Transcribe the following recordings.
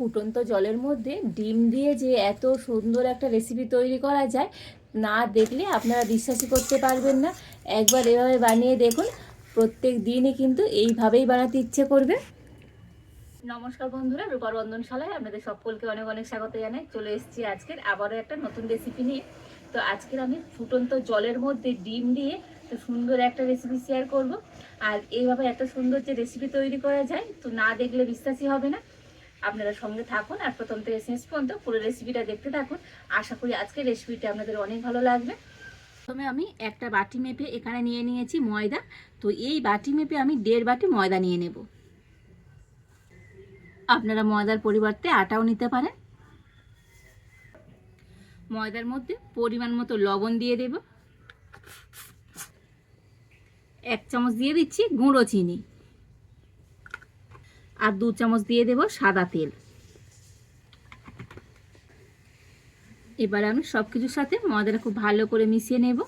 ফুটন্ত জলের মধ্যে ডিম দিয়ে যে এত সুন্দর একটা রেসিপি তৈরি করা যায়, না দেখলে আপনারা বিশ্বাসই করতে পারবেন না। একবার এভাবে বানিয়ে দেখুন, প্রত্যেক দিনই কিন্তু এইভাবেই বানাতে ইচ্ছে করবে। নমস্কার বন্ধুরা, রূপার রন্ধনশালায় আপনাদের সকলকে অনেক অনেক স্বাগত জানাই। চলে এসেছি আজকের আবারও একটা নতুন রেসিপি নিয়ে। তো আজকের আমি ফুটন্ত জলের মধ্যে ডিম দিয়ে তো সুন্দর একটা রেসিপি শেয়ার করব। আর এইভাবে এত সুন্দর যে রেসিপি তৈরি করা যায়, তো না দেখলে বিশ্বাসই হবে না। আপনারা সঙ্গে থাকুন আর প্রথম থেকে শেষ পর্যন্ত পুরো রেসিপিটা দেখতে থাকুন। আশা করি আজকের রেসিপিটা আপনাদের অনেক ভালো লাগবে। প্রথমে আমি একটা বাটি মেপে এখানে নিয়ে নিয়েছি ময়দা। তো এই বাটি মেপে আমি 1.5 বাটি ময়দা নিয়ে নেব। আপনারা ময়দার পরিবর্তে আটাও নিতে পারেন। ময়দার মধ্যে পরিমাণ মতো লবণ দিয়ে দেব। 1 চামচ দিয়ে দিচ্ছি গুঁড়ো চিনি, আর 2 চামচ দিয়ে দেব সাদা তেল। এবার আমি সব কিছুর সাথে ময়দাটা খুব ভালো করে মিশিয়ে নেব।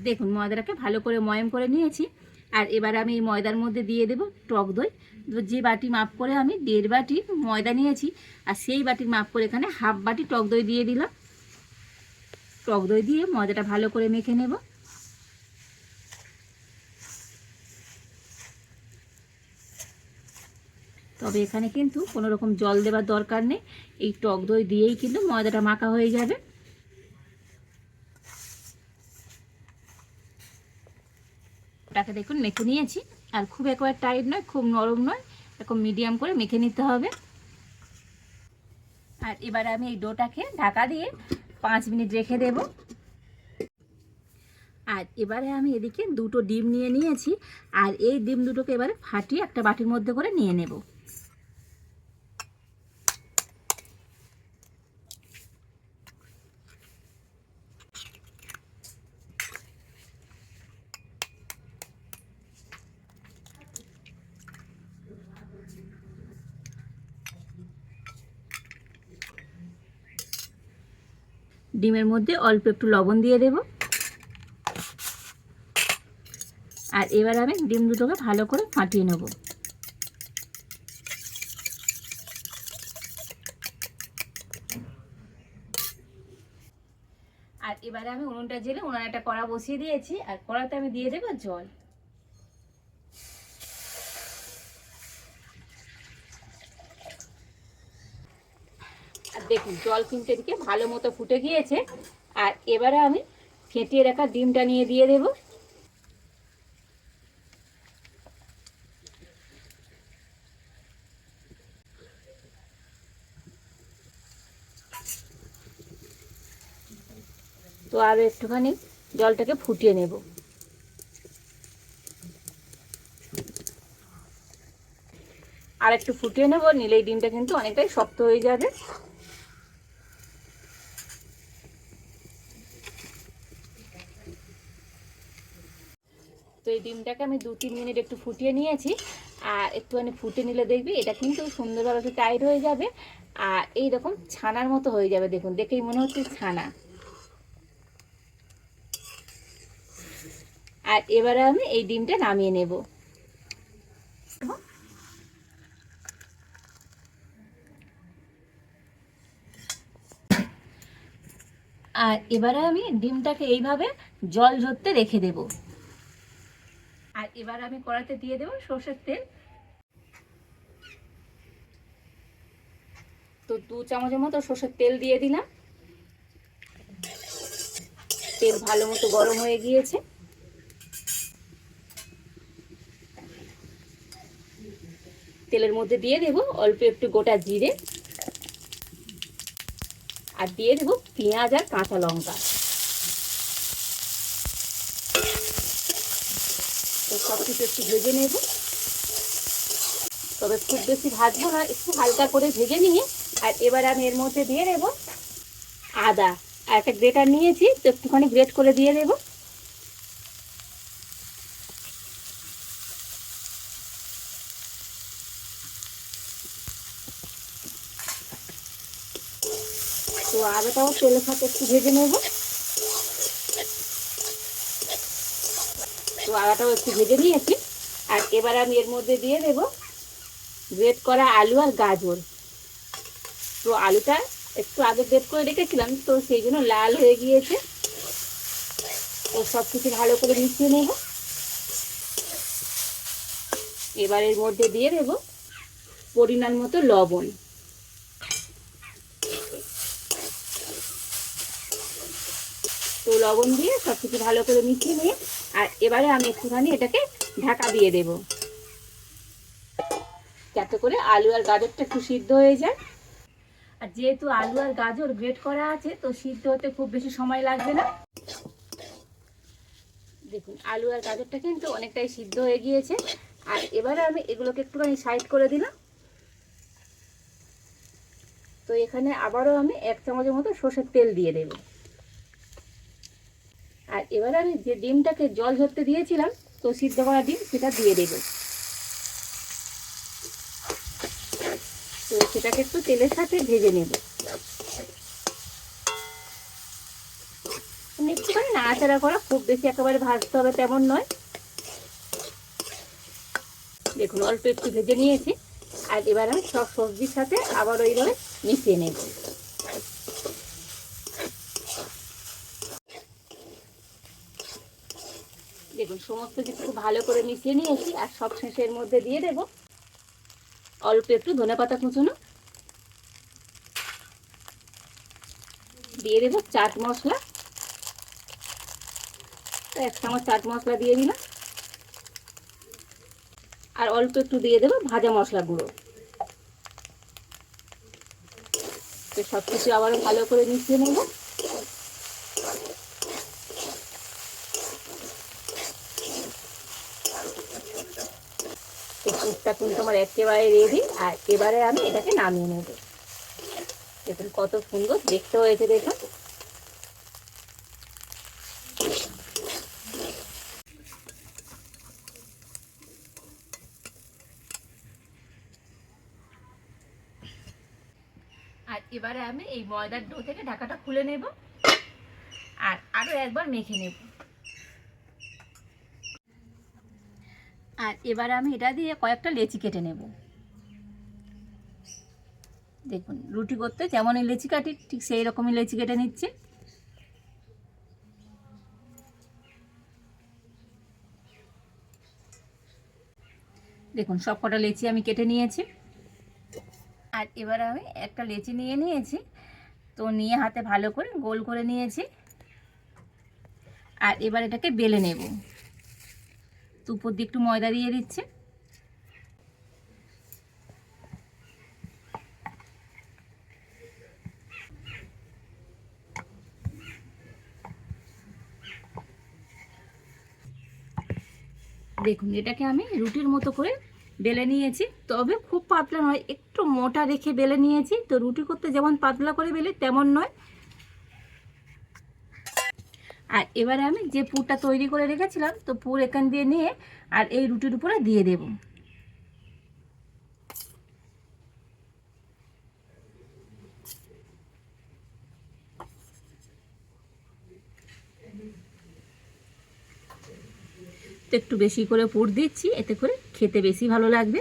দেখুন ময়দাটাকে ভালো করে ময়ম করে নিয়েছি। আর এবার আমি এই ময়দার মধ্যে দিয়ে দেব টক দই। যে বাটি মাপ করে আমি 1.5 বাটি ময়দা নিয়েছি, আর সেই বাটির মাপ করে এখানে হাফ বাটি টক দই দিয়ে দিলাম। টক দই দিয়ে ময়দাটা ভালো করে মেখে নেব। তবে এখানে কিন্তু কোনো রকম জল দেওয়ার দরকার নেই, এই টক দই দিয়েই কিন্তু ময়দাটা মাখা হয়ে যাবে। ওটাকে দেখুন মেখে নিয়েছি। আর খুব একবার টাইট নয়, খুব নরম নয়, এরকম মিডিয়াম করে মেখে নিতে হবে। আর এবার আমি এই ডোটাকে ঢাকা দিয়ে 5 মিনিট রেখে দেব। আর এবারে আমি এদিকে 2টো ডিম নিয়ে নিয়েছি, আর এই ডিম দুটোকে এবারে ফাটিয়ে একটা বাটির মধ্যে করে নিয়ে নেব। ডিমের মধ্যে অল্প একটু লবণ দিয়ে দেব। আর এবার আমি ডিম দুটোকে ভালো করে ফাটিয়ে নেব। আর এবারে আমি উনুনটা জেলে উনানে একটা কড়া বসিয়ে দিয়েছি, আর কড়াতে আমি দিয়ে দেব জল। আর দেখুন জল কিন্তু এদিকে ভালো মতো ফুটে গিয়েছে। আর এবারে আমি ফেটিয়ে রাখা ডিমটা নিয়ে দিয়ে দেব। তো আরও একটুখানি জলটাকে ফুটিয়ে নেব। আর একটু ফুটিয়ে নেব, নিলে এই ডিমটা কিন্তু অনেকটাই শক্ত হয়ে যাবে। তো এই ডিমটাকে আমি 2-3 মিনিট একটু ফুটিয়ে নিয়েছি। আর একটুখানি ফুটে নিলে দেখবি এটা কিন্তু সুন্দরভাবে একটু টাইট হয়ে যাবে, আর এইরকম ছানার মতো হয়ে যাবে। দেখুন দেখেই মনে হচ্ছে ছানা। আর এবারে আমি এই ডিমটা নামিয়ে নেব। আর এবারে আমি ডিমটাকে এইভাবে জল ঝরতে রেখে দেব। আর এবার আমি কড়াতে দিয়ে দেব সরষের তেল। তো 2 চামচের মতো সরষের তেল দিয়ে দিলাম। তেল ভালো মতো গরম হয়ে গিয়েছে। তেলের মধ্যে দিয়ে দেব অল্প একটু গোটা জিরে, আর দিয়ে দেব পেঁয়াজ আর কাঁচা লঙ্কা। তো সব কিছু একটু ভেজে নেব, তবে খুব বেশি ভাজবো না, একটু হালকা করে ভেজে নিয়ে। আর এবার আমি এর মধ্যে দিয়ে দেব আদা। আর একটা গ্রেটার নিয়েছি, তো একটুখানি গ্রেট করে দিয়ে দেব। তো আদাটাও তেলের সাথে একটু ভেজে নেব। তো আগাটাও একটু ভেজে নিয়েছি। আর এবার আমি এর মধ্যে দিয়ে দেব গ্রেট করা আলু আর গাজর। তো আলুটা একটু আগে গ্রেট করে রেখেছিলাম, তো সেই জন্য লাল হয়ে গিয়েছে। তো সব কিছু ভালো করে মিশিয়ে নেব। এবার এর মধ্যে দিয়ে দেব পরিমাণ মতো লবণ। তো লবণ দিয়ে সব কিছু ভালো করে মিশিয়ে নিয়ে আর এবারে আমি একটুখানি এটাকে ঢাকা দিয়ে দেব, যাতে করে আলু আর গাজরটা একটু সিদ্ধ হয়ে যায়। আর যেহেতু আলু আর গাজর গ্রেট করা আছে, তো সিদ্ধ হতে খুব বেশি সময় লাগবে না। দেখুন আলু আর গাজরটা কিন্তু অনেকটাই সিদ্ধ হয়ে গিয়েছে। আর এবারে আমি এগুলোকে একটুখানি সাইড করে দিলাম। তো এখানে আবারও আমি 1 চামচের মতো সর্ষের তেল দিয়ে দেব। আর এবারে আমি যে ডিমটাকে জল ঝরতে দিয়েছিলাম, তো সিদ্ধ করা ডিম সেটা দিয়ে দেব। তো সেটাকে একটু তেলের সাথে ভেজে নেব। একটুখানি নাড়াচাড়া করা, খুব বেশি একেবারে ভাজতে হবে তেমন নয়। দেখুন অল্প একটু ভেজে নিয়েছি। আর এবার আমি সব সবজির সাথে আবার ওইভাবে মিশিয়ে নেব। দেখুন সমস্ত কিছু খুব ভালো করে মিশিয়ে নিয়েছি। আর সব শেষের মধ্যে দিয়ে দেব অল্প একটু ধনেপাতা কুচনো, দিয়ে দেবো চাট মশলা। তো 1 চামচ চাট মশলা দিয়ে দিলাম। আর অল্প একটু দিয়ে দেবো ভাজা মশলা গুঁড়ো। তো সব কিছু আবারও ভালো করে মিশিয়ে নেব। স্যুপটা কিন্তু আমার একেবারে রেডি। আর এবারে আমি এটাকে নামিয়ে নেব। দেখুন কত সুন্দর দেখতে হয়েছে দেখুন। আর এবারে আমি এই ময়দার ডো থেকে ঢাকাটা খুলে নেব আর আরো একবার মেখে নেব। আর এবারে আমি এটা দিয়ে কয়েকটা লেচি কেটে নেব। দেখুন রুটি করতে যেমনই লেচি কাটি ঠিক সেই রকমই লেচি কেটে নিচ্ছে। দেখুন সব কটা লেচি আমি কেটে নিয়েছি। আর এবার আমি একটা লেচি নিয়ে নিয়েছি। তো নিয়ে হাতে ভালো করে গোল করে নিয়েছি। আর এবার এটাকে বেলে নেব। তো উপর দিয়ে একটু ময়দা দিয়ে দিচ্ছি। দেখুন এটাকে আমি রুটির মতো করে বেলে নিয়েছি, তবে খুব পাতলা নয়, একটু মোটা রেখে বেলে নিয়েছি। তো রুটি করতে যেমন পাতলা করে বেলে তেমন নয়। আর এবারে আমি যে পুরটা তৈরি করে রেখেছিলাম, তো পুর এখান দিয়ে নিয়ে আর এই রুটির উপরে দিয়ে দেব। তো একটু বেশি করে পুর দিচ্ছি, এতে করে খেতে বেশি ভালো লাগবে।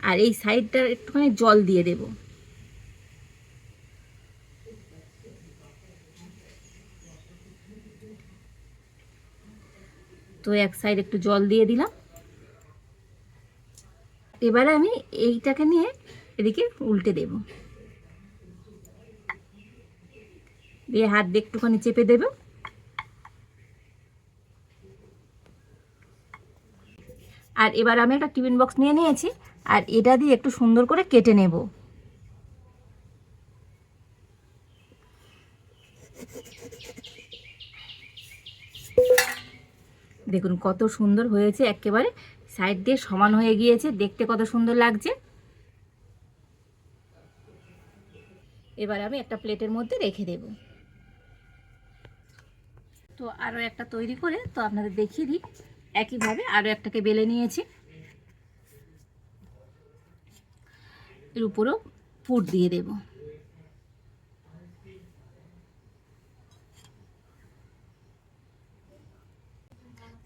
আর এই সাইডটা একটুখানি জল দিয়ে দেব। তো এক সাইড একটু জল দিয়ে দিলাম। এবারে আমি এইটাকে নিয়ে এদিকে উল্টে দেব, দিয়ে হাত দিয়ে একটুখানি চেপে দেব। আর এবার আমি একটা টিফিন বক্স নিয়ে নিয়েছি। আর এটা দিয়ে একটু সুন্দর করে কেটে নেব। দেখুন কত সুন্দর হয়েছে, একেবারে সাইড দিয়ে সমান হয়ে গিয়েছে, দেখতে কত সুন্দর লাগছে। এবার আমি একটা প্লেটের মধ্যে রেখে দেব। তো আরও একটা তৈরি করে তো আপনাদের দেখিয়ে দিই। একইভাবে আরও একটাকে বেলে নিয়েছি, এর উপরেও পুর দিয়ে দেব।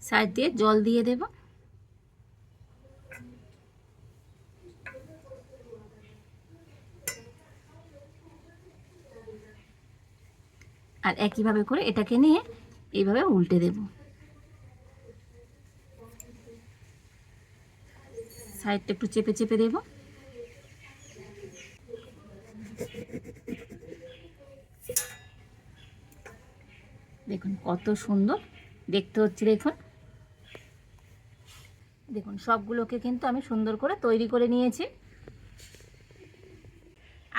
সাইড দিয়ে জল দিয়ে দেব। আর একইভাবে করে এটাকে নিয়ে এইভাবে উল্টে দেব। সাইডটা একটু চেপে চেপে দেব। দেখুন কত সুন্দর দেখতে হচ্ছে। দেখুন দেখুন সবগুলোকে কিন্তু আমি সুন্দর করে তৈরি করে নিয়েছি।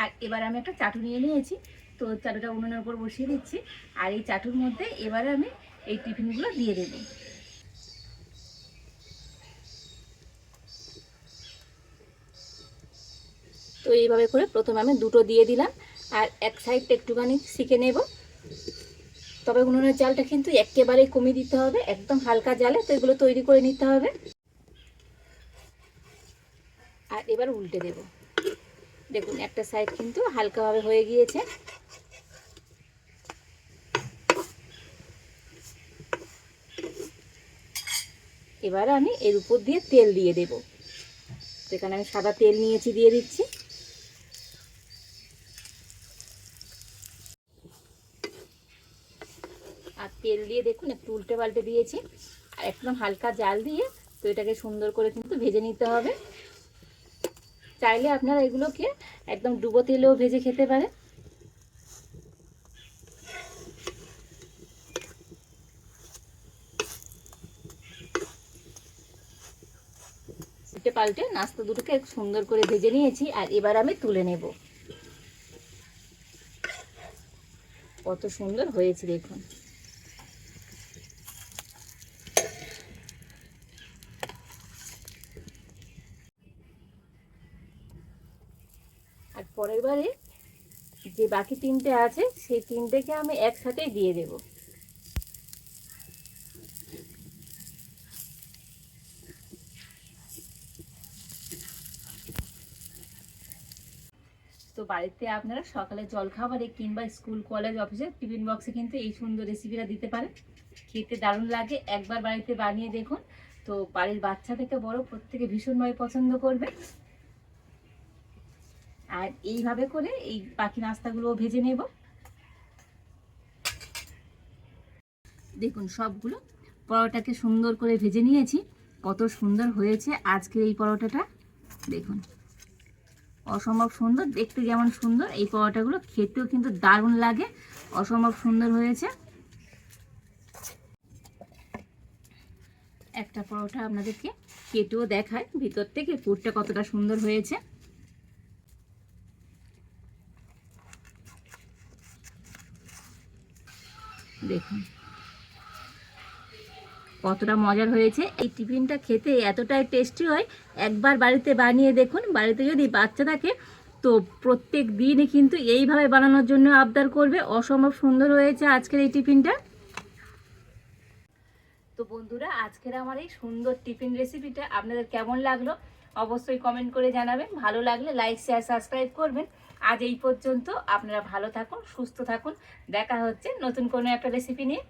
আর এবার আমি একটা চাটু নিয়ে নিয়েছি, তো চাটুটা উনুনের উপর বসিয়ে দিচ্ছি। আর এই চাটুর মধ্যে এবারে আমি এই টিফিনগুলো দিয়ে দেব। তো এইভাবে করে প্রথমে আমি দুটো দিয়ে দিলাম, আর এক সাইডটা একটুখানি সেঁকে নেব। তবে উনুনের জালটা কিন্তু একেবারেই কমিয়ে দিতে হবে, একদম হালকা জালে তো এগুলো তৈরি করে নিতে হবে। আর এবার উল্টে দেব। দেখুন একটা সাইড কিন্তু হালকাভাবে হয়ে গিয়েছে। এবার আমি এর উপর দিয়ে তেল দিয়ে দেব। এখানে আমি সাদা তেল নিয়েছি, দিয়ে দিচ্ছি। আর তেল দিয়ে দেখুন একটু উল্টে পাল্টে দিয়েছি, আর একদম হালকা জাল দিয়ে তো এটাকে সুন্দর করে কিন্তু ভেজে নিতে হবে। চাইলে আপনারা এগুলোকে একদম ডুবো তেলেও ভেজে খেতে পারেন। উল্টে পাল্টে নাস্তা দুটোকে সুন্দর করে ভেজে নিয়েছি, আর এবার আমি তুলে নেব। কত সুন্দর হয়েছে দেখুন। আর পরের বারে যে বাকি তিনটে আছে সেই তিনটেকে আমি একসাথেই দিয়ে দেব। তো বাড়িতে আপনারা সকালে জলখাবারে কিংবা স্কুল কলেজ অফিসে টিফিন বক্সে কিন্তু এই সুন্দর রেসিপিটা দিতে পারেন। খেতে দারুণ লাগে, একবার বাড়িতে বানিয়ে দেখুন। তো বাড়ির বাচ্চা থেকে বড় প্রত্যেকে ভীষণভাবে পছন্দ করবে। আর এইভাবে করে এই বাকি নাস্তাগুলো ভেজে নেব। দেখুন সবগুলো পরোটাকে সুন্দর করে ভেজে নিয়েছি। কত সুন্দর হয়েছে আজকের এই পরোটাটা। দেখুন অসম্ভব সুন্দর দেখতে, যেমন সুন্দর এই পরোটাগুলো খেতেও কিন্তু দারুণ লাগে, অসম্ভব সুন্দর হয়েছে। একটা পরোটা আপনাদেরকে কেটেও দেখায় ভিতর থেকে পুরটা কতটা সুন্দর হয়েছে। দেখুন কতটা মজার হয়েছে। এই টিফিনটা খেতে এতটাই টেস্টি হয়, একবার বাড়িতে বানিয়ে দেখুন। বাড়িতে যদি বাচ্চা থাকে তো প্রত্যেক দিনই কিন্তু এইভাবে বানানোর জন্য আবদার করবে। অসম্ভব সুন্দর হয়েছে আজকের এই টিফিনটা। তো বন্ধুরা আজকের আমার এই সুন্দর টিফিন রেসিপিটা আপনাদের কেমন লাগলো অবশ্যই কমেন্ট করে জানাবেন। ভালো লাগলে লাইক শেয়ার সাবস্ক্রাইব করবেন। আজ এই পর্যন্ত, আপনারা ভালো থাকুন, সুস্থ থাকুন। দেখা হচ্ছে নতুন কোনো একটা রেসিপি নিয়ে।